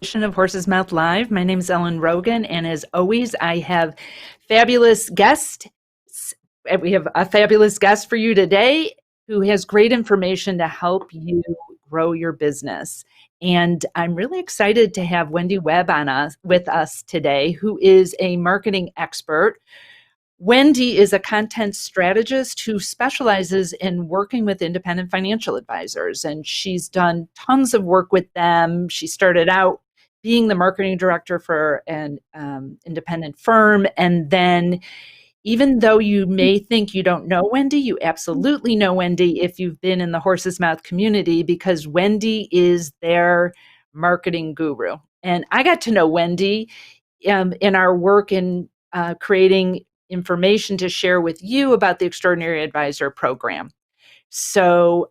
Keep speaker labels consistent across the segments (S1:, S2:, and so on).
S1: Edition of Horse's Mouth Live. My name is Ellen Rogan, and as always, I have fabulous guests. We have a fabulous guest for you today who has great information to help you grow your business. And I'm really excited to have Wendi Webb with us today, who is a marketing expert. Wendi is a content strategist who specializes in working with independent financial advisors, and she's done tons of work with them. She started out being the marketing director for an independent firm, and then even though you may think you don't know Wendi, you absolutely know Wendi if you've been in the Horse's Mouth community, because Wendi is their marketing guru. And I got to know Wendi in our work in creating information to share with you about the Extraordinary Advisor program. So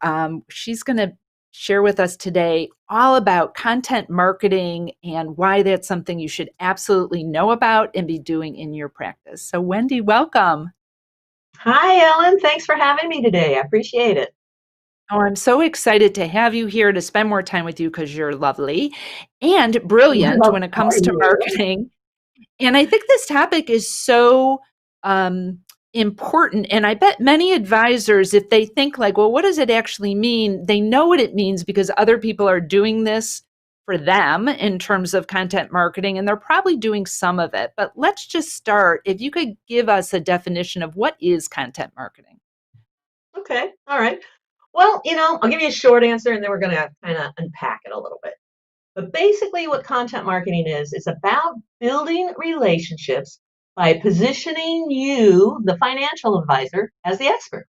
S1: she's going to share with us today all about content marketing and why that's something you should absolutely know about and be doing in your practice. So Wendi, welcome.
S2: Hi, Ellen. Thanks for having me today. I appreciate it.
S1: Oh, I'm so excited to have you here to spend more time with you because you're lovely and brilliant
S2: Well,
S1: when it
S2: how are
S1: comes to
S2: you?
S1: marketing. And I think this topic is so important. And I bet many advisors, if they think like, well, what does it actually mean? They know what it means because other people are doing this for them in terms of content marketing, and they're probably doing some of it. But let's just start. If you could give us a definition of what is content marketing.
S2: Okay. All right. Well, I'll give you a short answer and then we're going to kind of unpack it a little bit. But basically, what content marketing is, it's about building relationships by positioning you, the financial advisor, as the expert.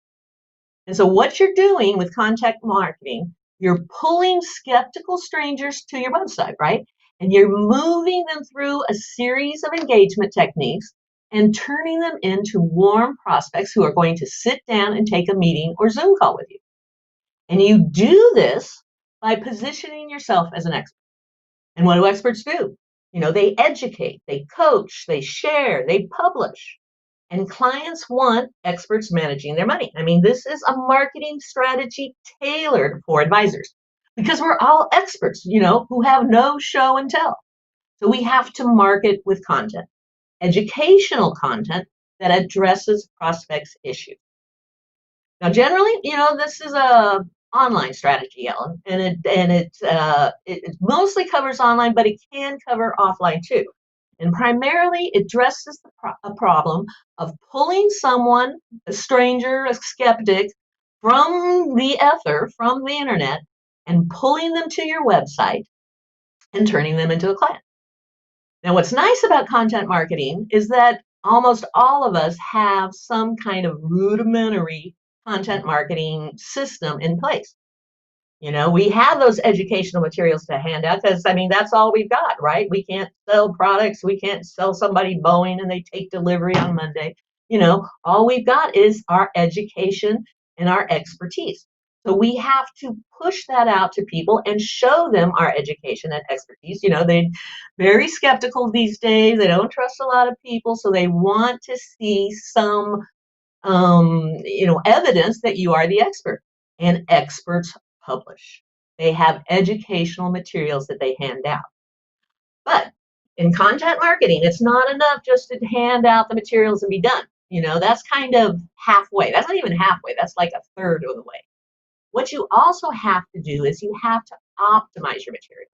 S2: And so, what you're doing with content marketing, you're pulling skeptical strangers to your website, right? And you're moving them through a series of engagement techniques and turning them into warm prospects who are going to sit down and take a meeting or Zoom call with you. And you do this by positioning yourself as an expert. And what do experts do? They educate, they coach, they share, they publish. And clients want experts managing their money. I mean, this is a marketing strategy tailored for advisors because we're all experts, who have no show and tell. So we have to market with content, educational content that addresses prospects' issues. Now, generally, this is a online strategy, Ellen, and it mostly covers online, but it can cover offline too. And primarily, it addresses a problem of pulling someone, a stranger, a skeptic, from the ether, from the internet, and pulling them to your website and turning them into a client. Now, what's nice about content marketing is that almost all of us have some kind of rudimentary content marketing system in place. We have those educational materials to hand out because, I mean, that's all we've got, right? We can't sell products. We can't sell somebody Boeing and they take delivery on Monday. All we've got is our education and our expertise. So we have to push that out to people and show them our education and expertise. They're very skeptical these days. They don't trust a lot of people. So they want to see some, evidence that you are the expert. And experts publish. They have educational materials that they hand out. But in content marketing, it's not enough just to hand out the materials and be done. That's kind of halfway. That's not even halfway. That's like a third of the way. What you also have to do is you have to optimize your material.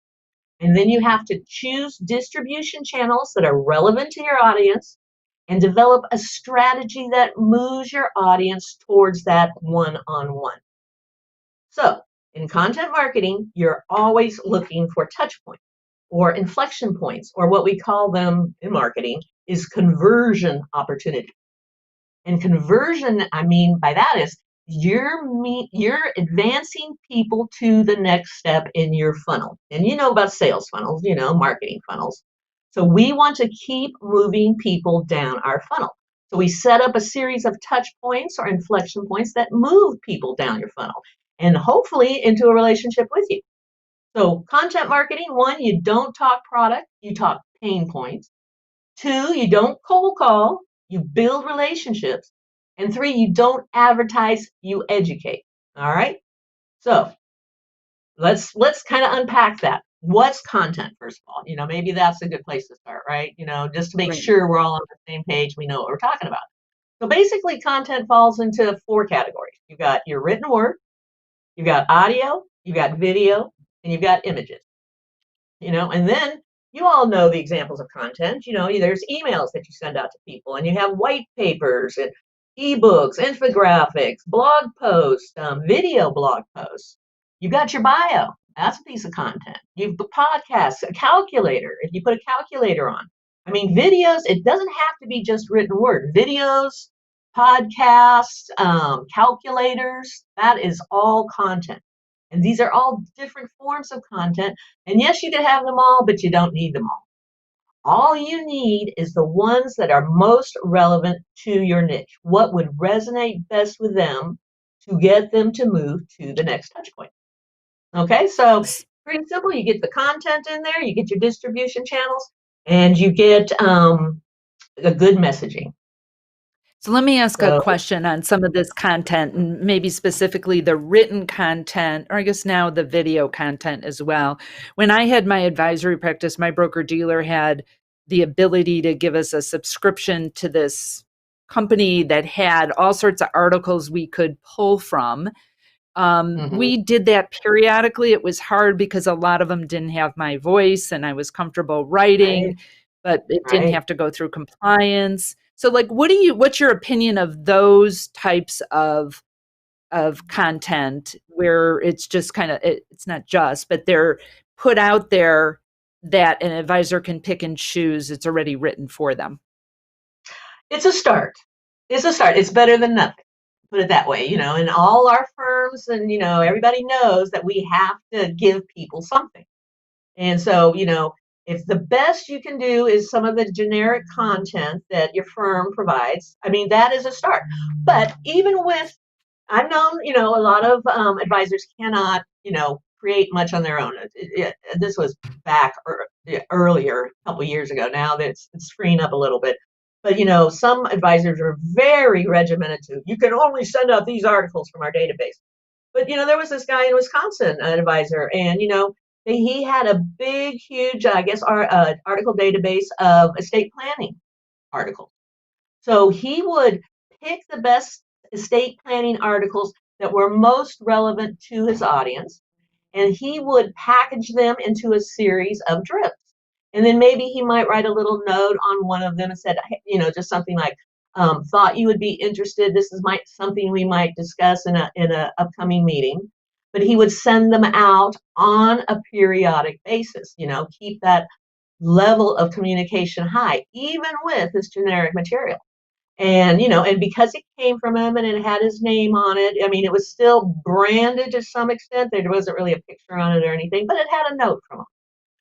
S2: And then you have to choose distribution channels that are relevant to your audience and develop a strategy that moves your audience towards that one-on-one. So in content marketing, you're always looking for touch points or inflection points, or what we call them in marketing is conversion opportunity. And conversion, I mean by that is you're advancing people to the next step in your funnel. And you know about sales funnels, marketing funnels. So we want to keep moving people down our funnel. So we set up a series of touch points or inflection points that move people down your funnel and hopefully into a relationship with you. So content marketing, one, you don't talk product, you talk pain points. Two, you don't cold call, you build relationships. And three, you don't advertise, you educate. All right. So let's kind of unpack that. what's content, first of all? Maybe that's a good place to start, right? Just to make
S1: Right.
S2: sure we're all on the same page, we know what we're talking about. So basically, content falls into four categories. You've got your written word, you've got audio, you've got video, and you've got images. And then you all know the examples of content. There's emails that you send out to people, and you have white papers and ebooks, infographics, blog posts, video blog posts. You've got your bio. That's a piece of content. You've got podcasts, a calculator. If you put a calculator on, I mean, videos, it doesn't have to be just written word. Videos, podcasts, calculators, that is all content. And these are all different forms of content. And yes, you can have them all, but you don't need them all. All you need is the ones that are most relevant to your niche. What would resonate best with them to get them to move to the next touch point? Okay, so pretty simple. You get the content in there, you get your distribution channels, and you get a good messaging.
S1: So let me ask a
S2: So,
S1: question on some of this content and maybe specifically the written content, or I guess now the video content as well. When I had my advisory practice, my broker dealer had the ability to give us a subscription to this company that had all sorts of articles we could pull from.
S2: mhm,
S1: We did that periodically. It was hard because a lot of them didn't have my voice and I was comfortable
S2: right,
S1: writing, but it didn't
S2: right.
S1: have to go through compliance. So like what's your opinion of those types of content where it's just kind of it's not just, but they're put out there that an advisor can pick and choose. It's already written for them.
S2: It's a start. It's a start. It's better than nothing. Put it that way, and all our firms and, everybody knows that we have to give people something. And so, if the best you can do is some of the generic content that your firm provides, I mean, that is a start. But even with, I've known, a lot of advisors cannot, create much on their own. This was back earlier, a couple years ago. Now that it's freeing up a little bit. But, some advisors are very regimented to, you can only send out these articles from our database. But there was this guy in Wisconsin, an advisor, and he had a big, huge, I guess, article database of estate planning articles. So he would pick the best estate planning articles that were most relevant to his audience, and he would package them into a series of drips. And then maybe he might write a little note on one of them and said, just something like, thought you would be interested. This is something we might discuss in a upcoming meeting. But he would send them out on a periodic basis. Keep that level of communication high, even with this generic material. And because it came from him and it had his name on it, I mean, it was still branded to some extent. There wasn't really a picture on it or anything, but it had a note from him.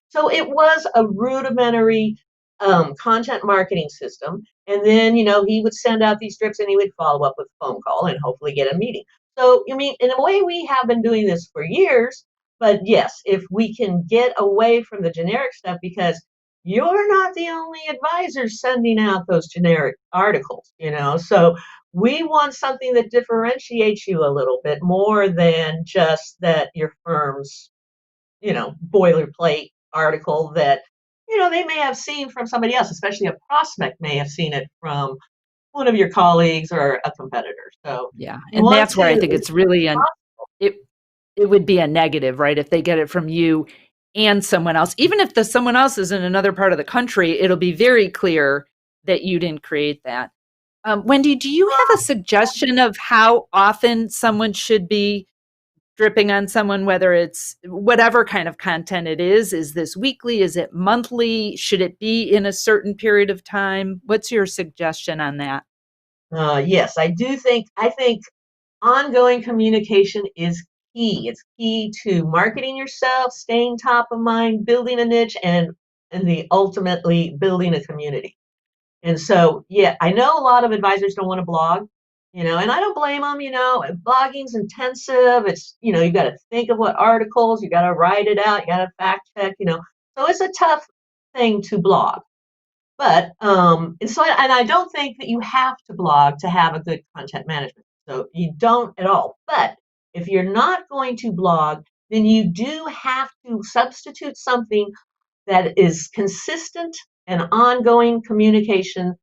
S2: So it was a rudimentary content marketing system. And then, he would send out these strips and he would follow up with a phone call and hopefully get a meeting. So, I mean, in a way, we have been doing this for years. But yes, if we can get away from the generic stuff, because you're not the only advisor sending out those generic articles, So we want something that differentiates you a little bit more than just that your firm's boilerplate article that, they may have seen from somebody else, especially a prospect may have seen it from one of your colleagues or a competitor. So
S1: Yeah.
S2: you
S1: And
S2: want
S1: that's where I
S2: to,
S1: think it's really it it would be a negative, right? If they get it from you and someone else. Even if the someone else is in another part of the country, it'll be very clear that you didn't create that. Wendy, do you have a suggestion of how often someone should be dripping on someone, whether it's whatever kind of content it is? Is this weekly? Is it monthly? Should it be in a certain period of time? What's your suggestion on that?
S2: yes, I think ongoing communication is key. It's key to marketing yourself, staying top of mind, building a niche, and the ultimately building a community. And so, yeah, I know a lot of advisors don't want to blog, and I don't blame them. Blogging's intensive. It's, you got to think of what articles, you got to write it out, you got to fact check. So it's a tough thing to blog. But and I don't think that you have to blog to have a good content management. So you don't at all. But if you're not going to blog, then you do have to substitute something that is consistent and ongoing communication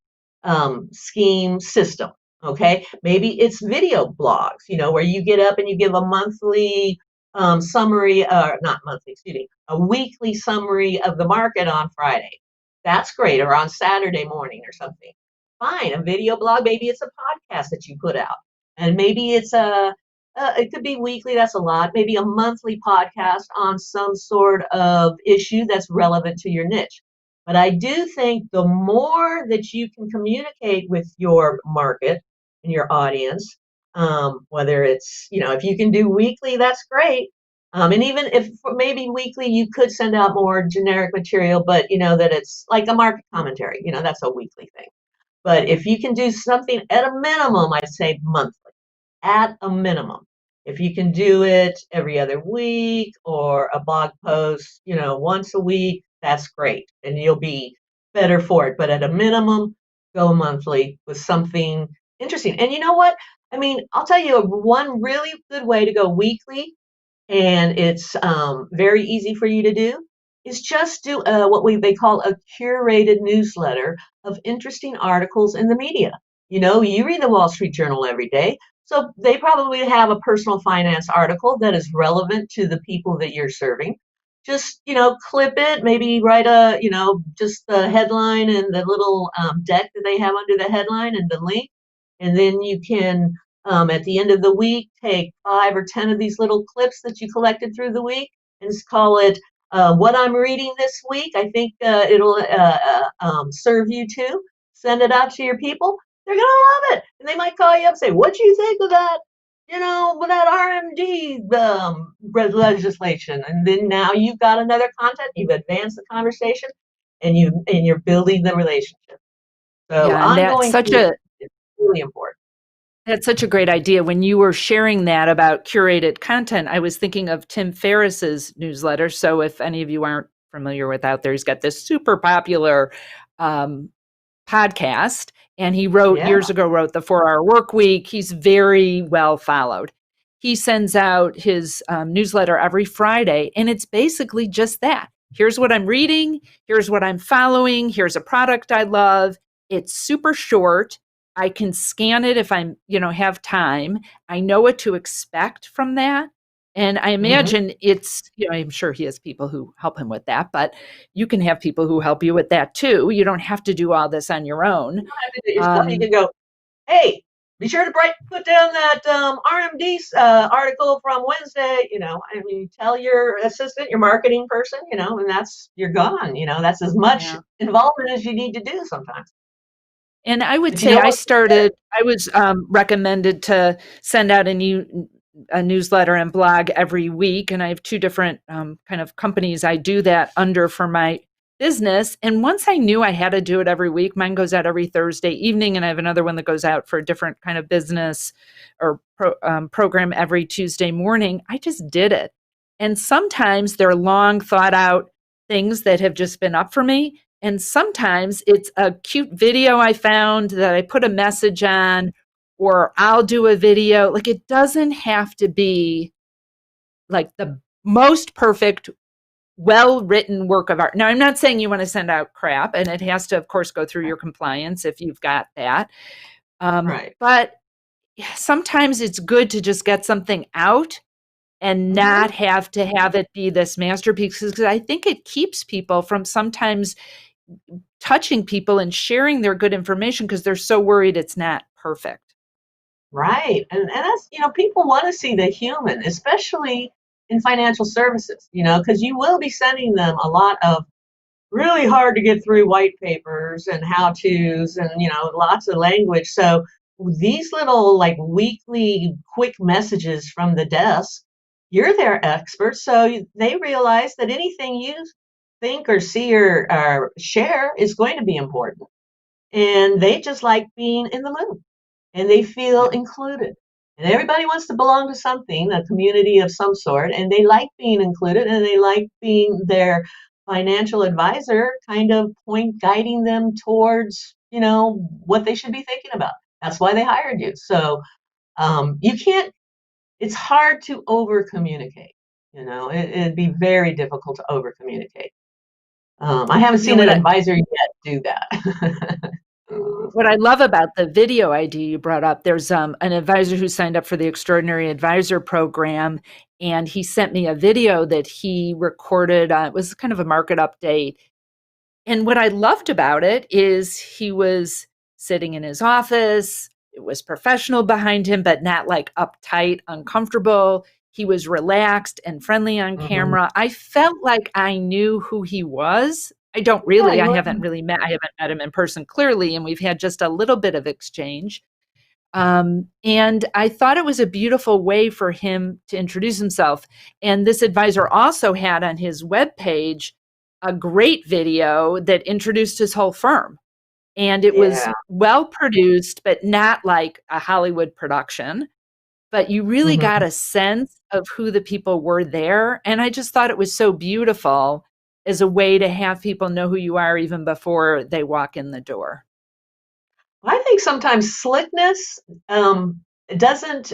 S2: scheme system. Okay, maybe it's video blogs, where you get up and you give a monthly summary, or not monthly, excuse me, a weekly summary of the market on Friday. That's great, or on Saturday morning or something. Fine, a video blog, maybe it's a podcast that you put out, and maybe it's it could be weekly, that's a lot, maybe a monthly podcast on some sort of issue that's relevant to your niche. But I do think the more that you can communicate with your market and your audience, whether it's, if you can do weekly, that's great. And even if maybe weekly, you could send out more generic material, but that it's like a market commentary, that's a weekly thing. But if you can do something at a minimum, I'd say monthly, at a minimum. If you can do it every other week or a blog post, once a week, that's great. And you'll be better for it. But at a minimum, go monthly with something interesting. And you know what? I mean, I'll tell you one really good way to go weekly, and it's very easy for you to do, is just do what they call a curated newsletter of interesting articles in the media. You read the Wall Street Journal every day, so they probably have a personal finance article that is relevant to the people that you're serving. Just, clip it, maybe write just the headline and the little deck that they have under the headline and the link. And then you can, at the end of the week, take 5 or 10 of these little clips that you collected through the week and call it What I'm Reading This Week. I think it'll serve you too. Send it out to your people. They're going to love it. And they might call you up and say, what do you think of that? With that RMD legislation. And then now you've got another content, you've advanced the conversation, and you're building the relationship. So
S1: Yeah, and
S2: ongoing communication is really important.
S1: that's such a great idea. When you were sharing that about curated content, I was thinking of Tim Ferriss's newsletter. So if any of you aren't familiar with out there, he's got this super popular um, podcast, and he wrote
S2: Yeah.
S1: years ago wrote the 4 Hour Work Week. He's very well followed. He sends out his newsletter every Friday, and it's basically just that. Here's what I'm reading, here's what I'm following, here's a product I love. It's super short. I can scan it if I'm, have time. I know what to expect from that. And I
S2: Mm-hmm.
S1: imagine it's, I'm sure he has people who help him with that, but you can have people who help you with that too. You don't have to do all this on your
S2: You
S1: own.
S2: don't have to do it yourself. You
S1: Um,
S2: can go, hey, be sure to put down that RMD article from Wednesday. I mean, tell your assistant, your marketing person, and you're gone. That's as much
S1: yeah.
S2: involvement as you need to do sometimes.
S1: And I would
S2: But you
S1: say
S2: know what?
S1: I was recommended to send out a newsletter and blog every week. And I have 2 different kind of companies I do that under for my business. And once I knew I had to do it every week, mine goes out every Thursday evening. And I have another one that goes out for a different kind of business or program every Tuesday morning. I just did it. And sometimes they're long thought out things that have just been up for me. And sometimes it's a cute video I found that I put a message on, or I'll do a video. Like, it doesn't have to be like the most perfect, well written work of art. Now, I'm not saying you want to send out crap, and it has to, of course, go through your compliance if you've got that.
S2: Right.
S1: But sometimes it's good to just get something out and
S2: Mm-hmm.
S1: not have to have it be this masterpiece, because I think it keeps people from sometimes touching people and sharing their good information because they're so worried it's not perfect.
S2: Right. And that's, people want to see the human, especially in financial services, because you will be sending them a lot of really hard to get through white papers and how to's and, lots of language. So these little like weekly quick messages from the desk, you're their expert. So they realize that anything you think or see or share is going to be important. And they just like being in the loop, and they feel
S1: Yeah.
S2: included. And everybody wants to belong to something, a community of some sort, and they like being included, and they like being their financial advisor, kind of guiding them towards, what they should be thinking about. That's why they hired you. So you can't, it's hard to over communicate. It'd be very difficult to over communicate. I haven't
S1: You know
S2: seen an
S1: what
S2: advisor yet do that.
S1: what I love about the video idea you brought up, there's an advisor who signed up for the Extraordinary Advisor Program, and he sent me a video that he recorded. It was kind of a market update. And what I loved about it is he was sitting in his office. It was professional behind him, but not like uptight, uncomfortable. He was relaxed and friendly on
S2: Mhm.
S1: camera. I felt like I knew who he was. I don't
S2: Yeah,
S1: really,
S2: you would.
S1: I haven't met him in person clearly, and we've had just a little bit of exchange. And I thought it was a beautiful way for him to introduce himself. And this advisor also had on his webpage a great video that introduced his whole firm. And it was
S2: Yeah.
S1: well produced, but not like a Hollywood production. But you really got
S2: Mhm.
S1: a sense of who the people were there. And I just thought it was so beautiful as a way to have people know who you are even before they walk in the door.
S2: I think sometimes slickness doesn't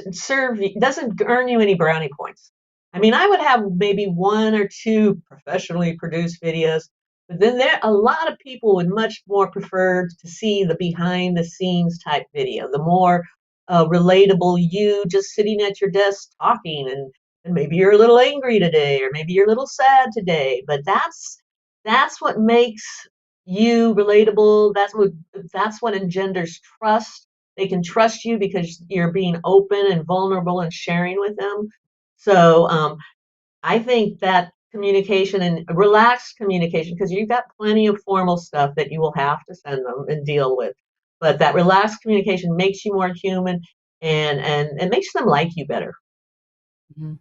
S2: earn you any brownie points. I mean, I would have maybe one or two professionally produced videos, but then there a lot of people would much more prefer to see the behind the scenes type video, the more relatable you just sitting at your desk talking, and maybe you're a little angry today, or maybe you're a little sad today, but that's what makes you relatable. That's what engenders trust. They can trust you because you're being open and vulnerable and sharing with them. So I think that communication and relaxed communication, because you've got plenty of formal stuff that you will have to send them and deal with, but that relaxed communication makes you more human, and makes them like you better.
S1: Mhm.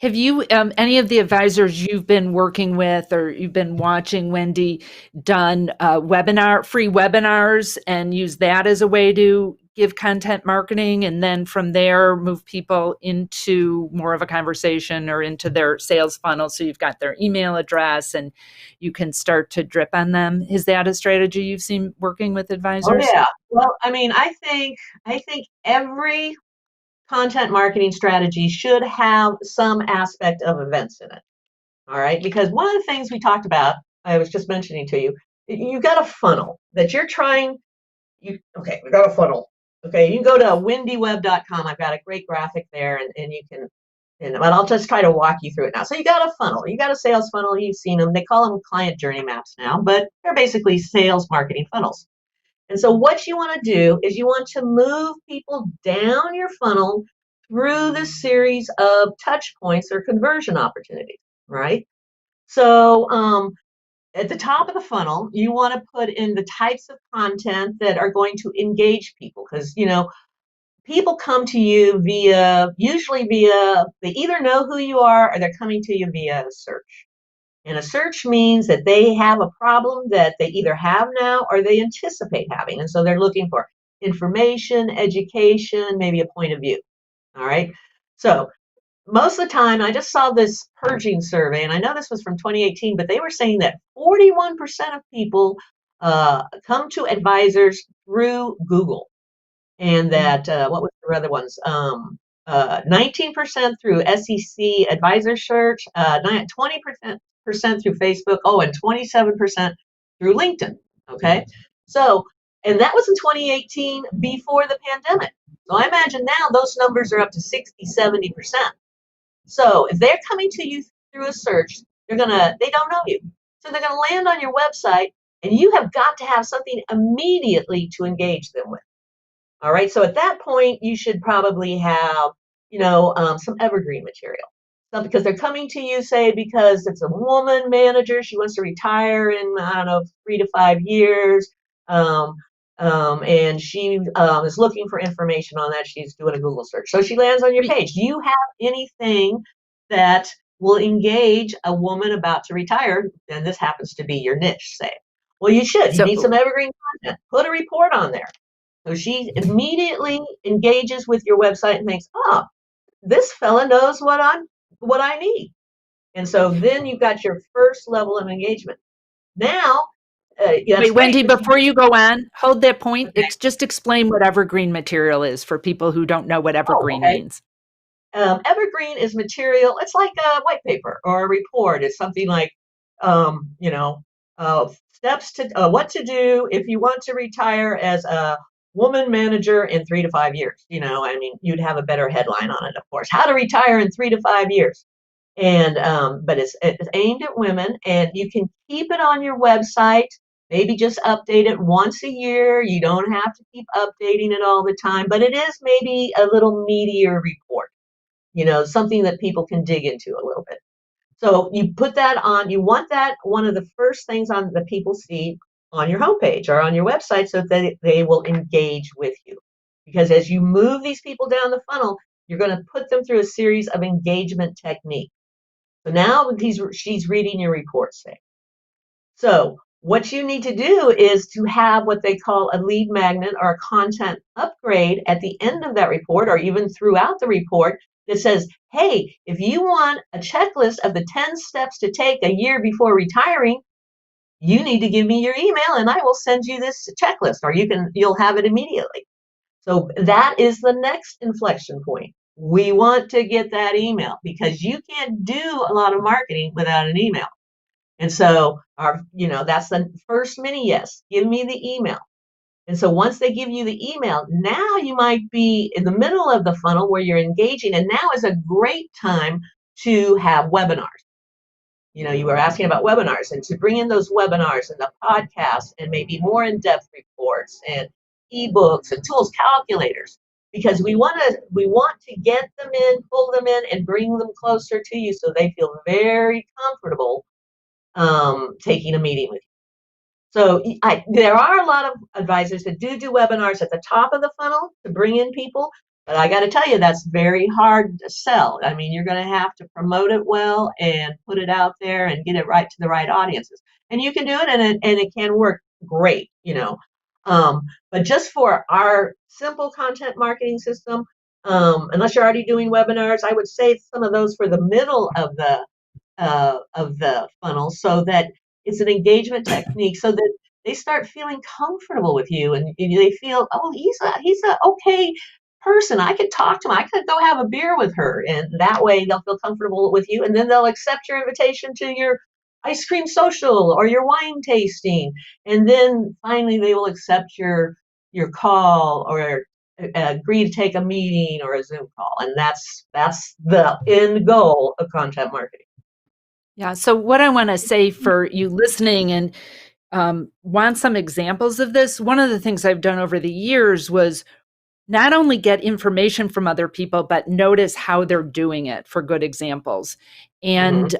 S1: Have you, any of the advisors you've been working with or you've been watching, Wendy, done free webinars and use that as a way to give content marketing and then from there move people into more of a conversation or into their sales funnel so you've got their email address and you can start to drip on them? Is that a strategy you've seen working with
S2: Oh
S1: advisors?
S2: yeah. Well, I mean, I think every content marketing strategy should have some aspect of events in it. All right. Because one of the things we talked about, I was just mentioning to you, you got a funnel that you're trying. Okay, we got a funnel. Okay, you can go to wendyweb.com. I've got a great graphic there, and you can, but I'll just try to walk you through it now. So you got a funnel, you got a sales funnel. You've seen them. They call them client journey maps now, but they're basically sales marketing funnels. And so what you want to do is you want to move people down your funnel through the series of touch points or conversion opportunities, right? So at the top of the funnel, you want to put in the types of content that are going to engage people, because people come to you usually via, they either know who you are or they're coming to you via a search. And a search means that they have a problem that they either have now or they anticipate having. And so they're looking for information, education, maybe a point of view. All right. So most of the time, I just saw this purging survey, and I know this was from 2018, but they were saying that 41% of people come to advisors through Google, and
S1: Mm.
S2: that what was the other ones? 19% through SEC advisor search, 20% through Facebook, oh, and 27% through LinkedIn. Okay, so and that was in 2018 before the pandemic. So I imagine now those numbers are up to 60, 70%. So if they're coming to you through a search, they don't know you. So they're gonna land on your website, and you have got to have something immediately to engage them with. All right. So at that point, you should probably have, some evergreen material. So because they're coming to you, say, because it's a woman manager, she wants to retire in, I don't know, 3 to 5 years. Um, and she is looking for information on that. She's doing a Google search. So she lands on your
S1: Wait,
S2: page. Do you have anything that will engage a woman about to retire? And this happens to be your niche, say. Well, you should. You need some
S1: so
S2: evergreen content. Put a report on there. So she immediately engages with your website and thinks, "Oh, this fella knows what I need." And so then you've got your first level of engagement. Now, that's
S1: Wait,
S2: great,
S1: Wendy,
S2: but you
S1: before you go on, hold that point.
S2: okay.
S1: Just explain what evergreen material is for people who don't know what
S2: Oh,
S1: evergreen
S2: okay.
S1: means.
S2: evergreen is material. It's like a white paper or a report. It's something like, you know, steps to what to do if you want to retire as a woman manager in 3 to 5 years. I mean, you'd have a better headline on it, of course. How to retire in 3 to 5 years. And but it's aimed at women, and you can keep it on your website. Maybe just update it once a year. You don't have to keep updating it all the time, but it is maybe a little meatier report, something that people can dig into a little bit. So you put that on, you want that one of the first things on that people see on your homepage or on your website so that they will engage with you. Because as you move these people down the funnel, you're going to put them through a series of engagement techniques. So now she's reading your report, say. So what you need to do is to have what they call a lead magnet or a content upgrade at the end of that report or even throughout the report that says, hey, if you want a checklist of the 10 steps to take a year before retiring, you need to give me your email and I will send you this checklist, or you'll have it immediately. So that is the next inflection point. We want to get that email because you can't do a lot of marketing without an email. And so that's the first mini yes. Give me the email. And so once they give you the email, now you might be in the middle of the funnel where you're engaging. And now is a great time to have webinars. You were asking about webinars, and to bring in those webinars and the podcasts and maybe more in-depth reports and ebooks and tools, calculators, because we want to get them in, pull them in, and bring them closer to you so they feel very comfortable taking a meeting with you. So there are a lot of advisors that do webinars at the top of the funnel to bring in people, but I got to tell you, that's very hard to sell. I mean, you're going to have to promote it well and put it out there and get it right to the right audiences. And you can do it, and it can work great, But just for our simple content marketing system, unless you're already doing webinars, I would save some of those for the middle of the funnel so that it's an engagement technique so that they start feeling comfortable with you and they feel, oh, he's a okay person. I could talk to him. I could go have a beer with her. And that way they'll feel comfortable with you. And then they'll accept your invitation to your ice cream social or your wine tasting. And then finally they will accept your call or agree to take a meeting or a Zoom call. And that's the end goal of content marketing.
S1: Yeah. So what I want to say for you listening and want some examples of this, one of the things I've done over the years was not only get information from other people, but notice how they're doing it for good examples. And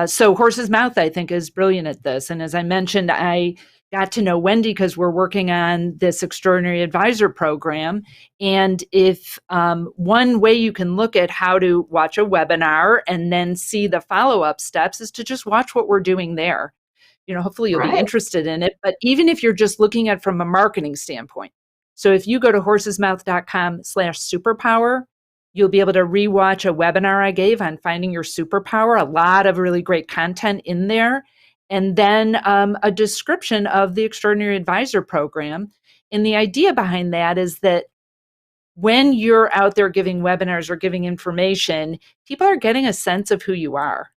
S1: so Horse's Mouth, I think, is brilliant at this. And as I mentioned, I got to know Wendi because we're working on this Extraordinary Advisor program. And if one way you can look at how to watch a webinar and then see the follow-up steps is to just watch what we're doing there. Hopefully you'll be interested in it. But even if you're just looking at it from a marketing standpoint. So if you go to horsesmouth.com/superpower, you'll be able to rewatch a webinar I gave on finding your superpower, a lot of really great content in there. And then a description of the Extraordinary Advisor program. And the idea behind that is that when you're out there giving webinars or giving information, people are getting a sense of who you are.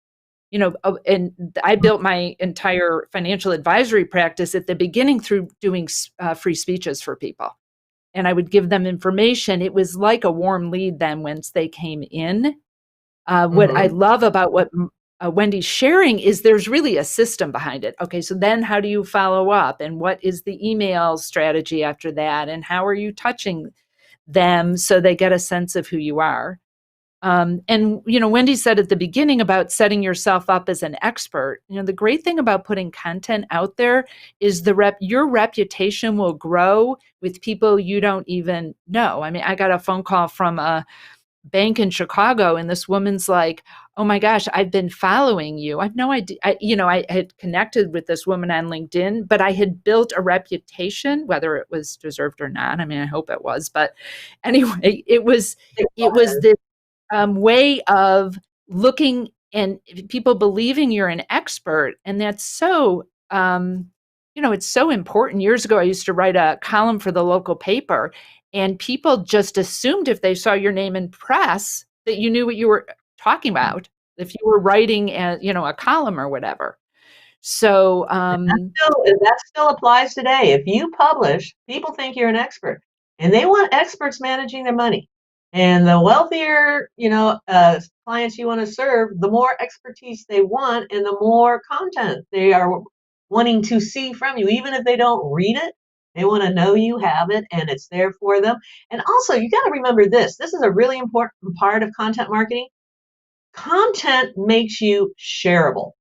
S1: And I built my entire financial advisory practice at the beginning through doing free speeches for people. And I would give them information. It was like a warm lead then once they came in. What I love about what Wendi's sharing is there's really a system behind it. Okay, so then how do you follow up? And what is the email strategy after that? And how are you touching them so they get a sense of who you are? And Wendi said at the beginning about setting yourself up as an expert. The great thing about putting content out there is your reputation will grow with people you don't even know. I mean, I got a phone call from a bank in Chicago, and this woman's like, "Oh my gosh, I've been following you. I have no idea." I had connected with this woman on LinkedIn, but I had built a reputation, whether it was deserved or not. I mean, I hope it was, but anyway, it was this way of looking and people believing you're an expert. And that's so, it's so important. Years ago, I used to write a column for the local paper, And people just assumed if they saw your name in press that you knew what you were talking about, if you were writing a column or whatever. So,
S2: That still applies today. If you publish, people think you're an expert, and they want experts managing their money. And the wealthier, clients you want to serve, the more expertise they want, and the more content they are wanting to see from you. Even if they don't read it, they want to know you have it, and it's there for them. And also, you got to remember this. This is a really important part of content marketing. Content makes you shareable.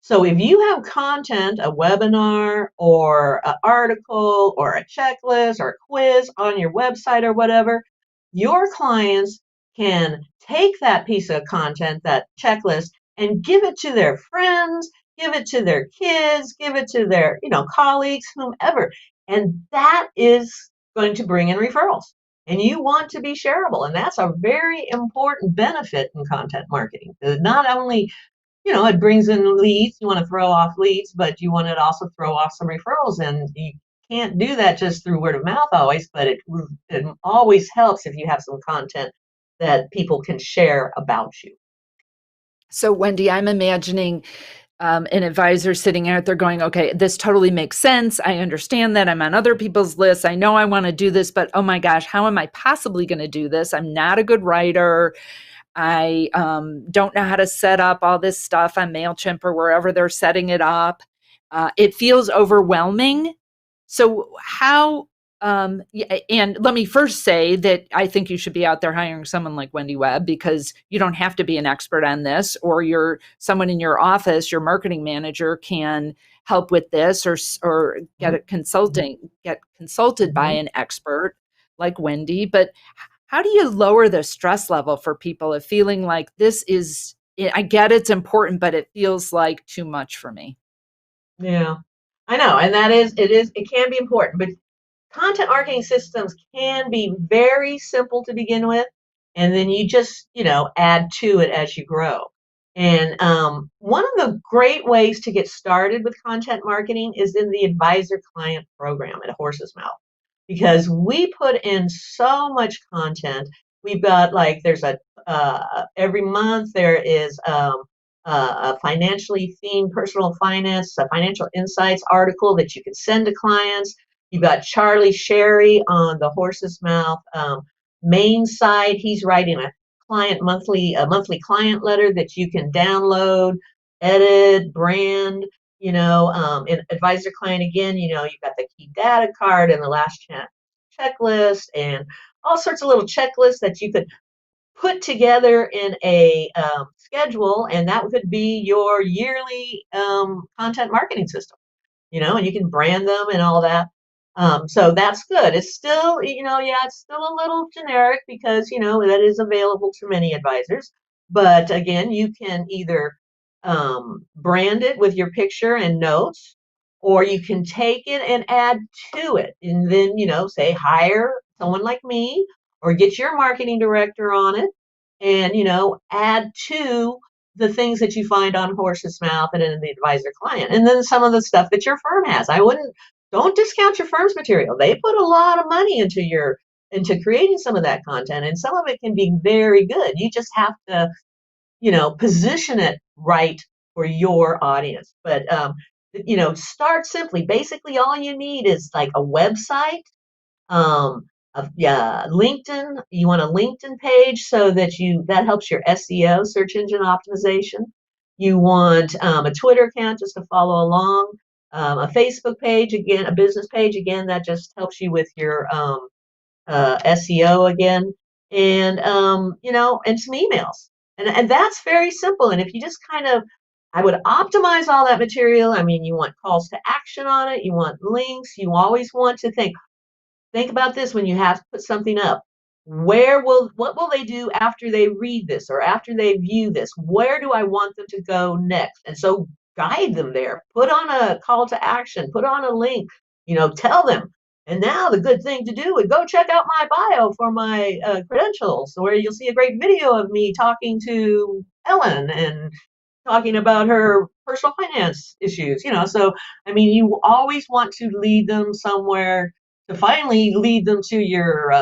S2: So if you have content, a webinar or an article or a checklist or a quiz on your website or whatever, your clients can take that piece of content, that checklist, and give it to their friends, give it to their kids, give it to their, colleagues, whomever. And that is going to bring in referrals. And you want to be shareable. And that's a very important benefit in content marketing. Not only it brings in leads. You want to throw off leads, but you want to also throw off some referrals. And you can't do that just through word of mouth always, but it always helps if you have some content that people can share about you.
S1: so Wendi, I'm imagining an advisor sitting out there going, okay, this totally makes sense. I understand that I'm on other people's lists. I know I want to do this, but oh my gosh, how am I possibly going to do this? I'm not a good writer. I don't know how to set up all this stuff on MailChimp or wherever they're setting it up. It feels overwhelming. So, and let me first say that I think you should be out there hiring someone like Wendi Webb, because you don't have to be an expert on this, or someone in your office, your marketing manager can help with this, or get consulted by
S2: Mhm.
S1: an expert like Wendi. But how do you lower the stress level for people of feeling like I get it's important, but it feels like too much for me?
S2: Yeah, I know. And it can be important, but content marketing systems can be very simple to begin with, and then you just, add to it as you grow. And one of the great ways to get started with content marketing is in the advisor client program at Horse's Mouth, because we put in so much content. We've got like there's every month there is a financially themed personal finance, a financial insights article that you can send to clients. You've got Charlie Sherry on the Horse's Mouth main site. He's writing a monthly client letter that you can download, edit, brand. In advisor client again, you've got the key data card and the last checklist and all sorts of little checklists that you could put together in a schedule, and that could be your yearly content marketing system, and you can brand them and all that. So that's good. It's still, yeah, it's still a little generic because, that is available to many advisors. But again, you can either brand it with your picture and notes, or you can take it and add to it. And then, say hire someone like me or get your marketing director on it and, add to the things that you find on Horse's Mouth and in the advisor client. And then some of the stuff that your firm has. Don't discount your firm's material. They put a lot of money into creating some of that content, and some of it can be very good. You just have to, position it right for your audience. But start simply. Basically, all you need is like a website, yeah, LinkedIn. You want a LinkedIn page so that helps your SEO, search engine optimization. You want a Twitter account just to follow along, a Facebook page again, a business page again that just helps you with your SEO again, and and some emails, and that's very simple. And if you just I would optimize all that material. I mean, you want calls to action on it, you want links, you always want to think about this when you have to put something up. What will they do after they read this or after they view this? Where do I want them to go next? And so guide them there. Put on a call to action, put on a link, tell them. And now the good thing to do is go check out my bio for my credentials, where you'll see a great video of me talking to Ellen and talking about her personal finance issues. So I mean, you always want to lead them somewhere to finally lead them to your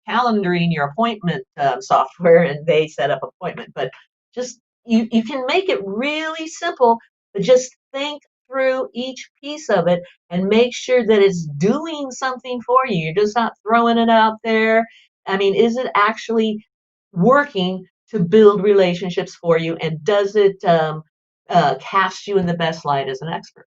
S2: calendaring, your appointment software, and they set up appointment. But just you can make it really simple, but just think through each piece of it and make sure that it's doing something for you. You're just not throwing it out there. I mean, is it actually working to build relationships for you, and does it cast you in the best light as an expert?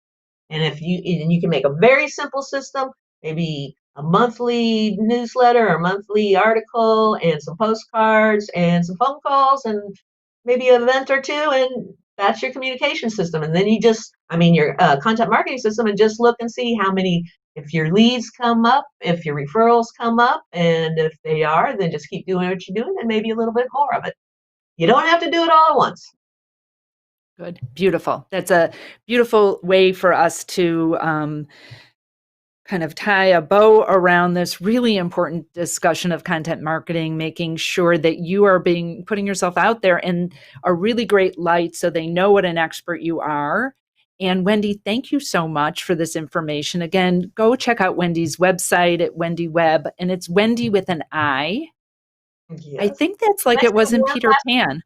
S2: And you can make a very simple system, maybe a monthly newsletter or monthly article and some postcards and some phone calls and maybe an event or two, and that's your communication system. And then your content marketing system, and just look and see how many, if your leads come up, if your referrals come up, and if they are, then just keep doing what you're doing and maybe a little bit more of it. You don't have to do it all at once.
S1: Good. Beautiful. That's a beautiful way for us to kind of tie a bow around this really important discussion of content marketing, making sure that you are putting yourself out there in a really great light so they know what an expert you are. And Wendi, thank you so much for this information. Again, go check out Wendi's website at Wendi Webb, and it's Wendi with an I. I
S2: Yes.
S1: think that's like
S2: Nice
S1: it was
S2: to
S1: in
S2: work.
S1: Peter Pan.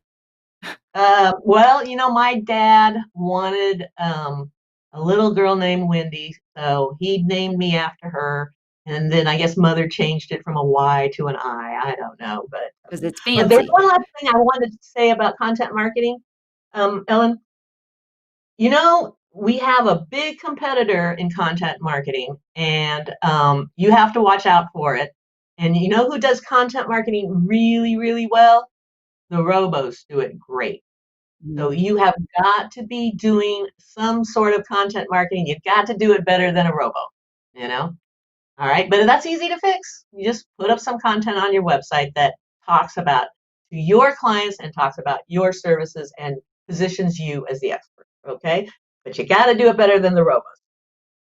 S2: Well, my dad wanted a little girl named Wendy, so he named me after her. And then I guess mother changed it from a Y to an I. I don't know,
S1: Because it's
S2: but there's
S1: fancy.
S2: one last thing I wanted to say about content marketing, Ellen. We have a big competitor in content marketing, and you have to watch out for it. And you know who does content marketing really, really well? The robos do it great. So
S1: Mm.
S2: you have got to be doing some sort of content marketing. You've got to do it better than a robo, you know? All right. But that's easy to fix. You just put up some content on your website that talks about to your clients and talks about your services and positions you as the expert. Okay. But you got to do it better than the robos.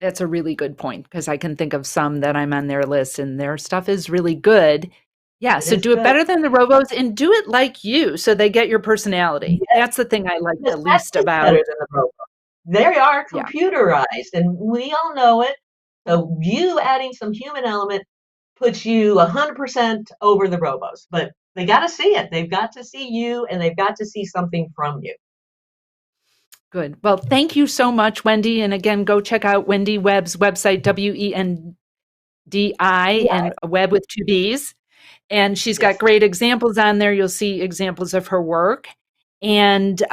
S1: That's a really good point because I can think of some that I'm on their list and their stuff is really good. Yeah,
S2: It
S1: so
S2: is
S1: do it
S2: good.
S1: better than the robos and do it like you so they get your personality.
S2: Yes,
S1: That's the thing I like
S2: yes,
S1: the
S2: that
S1: least
S2: is better
S1: about.
S2: than the robo. They are
S1: Yeah,
S2: computerized, and we all know it. So you adding some human element puts you 100% over the robos, but they got to see it. They've got to see you, and they've got to see something from you.
S1: good. Well, thank you so much, Wendi. And again, go check out Wendi Webb's website, Wendi
S2: Yeah.
S1: and Web with two B's. And she's got
S2: Yes.
S1: great examples on there. You'll see examples of her work. And,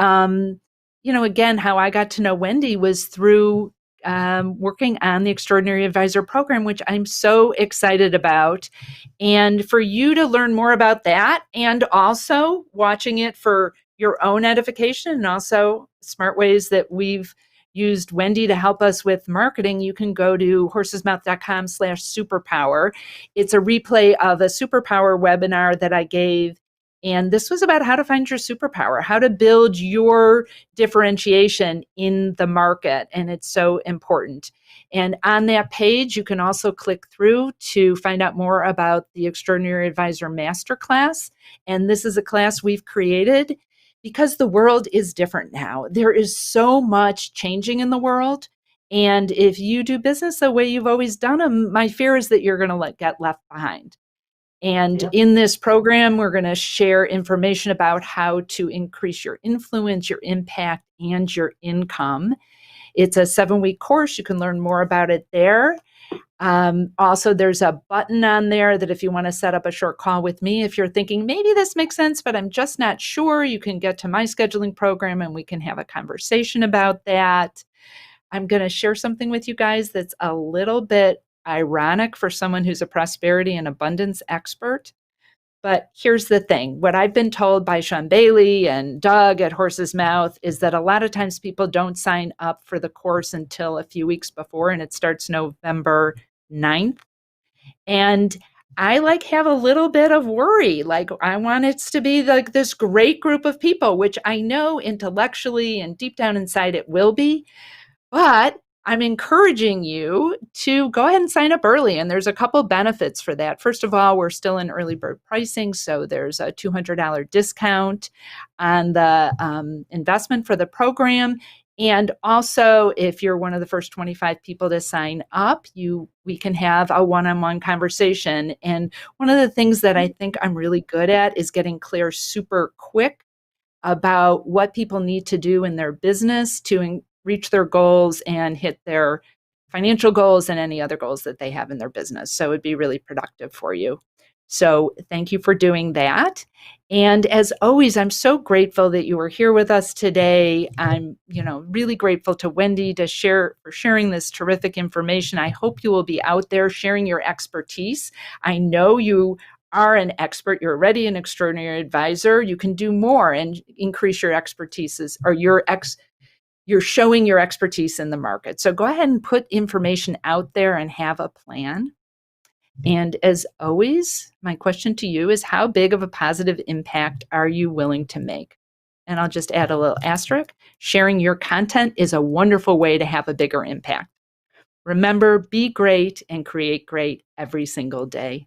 S1: again, how I got to know Wendi was through working on the Extraordinary Advisor program, which I'm so excited about. And for you to learn more about that and also watching it for your own edification and also smart ways that we've used Wendi to help us with marketing, you can go to horsesmouth.com/superpower. It's a replay of a superpower webinar that I gave. And this was about how to find your superpower, how to build your differentiation in the market. And it's so important. And on that page, you can also click through to find out more about the Extraordinary Advisor Masterclass. And this is a class we've created because the world is different now. There is so much changing in the world. And if you do business the way you've always done them, my fear is that you're going to get left behind. And
S2: Yeah.
S1: in this program, we're going to share information about how to increase your influence, your impact, and your income. It's a 7-week course. You can learn more about it there. Also, there's a button on there that if you want to set up a short call with me, if you're thinking maybe this makes sense, but I'm just not sure, you can get to my scheduling program and we can have a conversation about that. I'm going to share something with you guys that's a little bit ironic for someone who's a prosperity and abundance expert. But here's the thing. What I've been told by Sean Bailey and Doug at Horse's Mouth is that a lot of times people don't sign up for the course until a few weeks before, and it starts November 9th. And I have a little bit of worry. I want it to be like this great group of people, which I know intellectually and deep down inside it will be. But I'm encouraging you to go ahead and sign up early. And there's a couple benefits for that. First of all, we're still in early bird pricing. So there's a $200 discount on the investment for the program. And also, if you're one of the first 25 people to sign up, we can have a one-on-one conversation. And one of the things that I think I'm really good at is getting clear super quick about what people need to do in their business to reach their goals and hit their financial goals and any other goals that they have in their business. So it'd be really productive for you. So thank you for doing that. And as always, I'm so grateful that you were here with us today. I'm, really grateful to Wendi for sharing this terrific information. I hope you will be out there sharing your expertise. I know you are an expert. You're already an extraordinary advisor. You can do more and increase your expertise, or you're showing your expertise in the market. So go ahead and put information out there and have a plan. And as always, my question to you is, how big of a positive impact are you willing to make? And I'll just add a little asterisk. Sharing your content is a wonderful way to have a bigger impact. Remember, be great and create great every single day.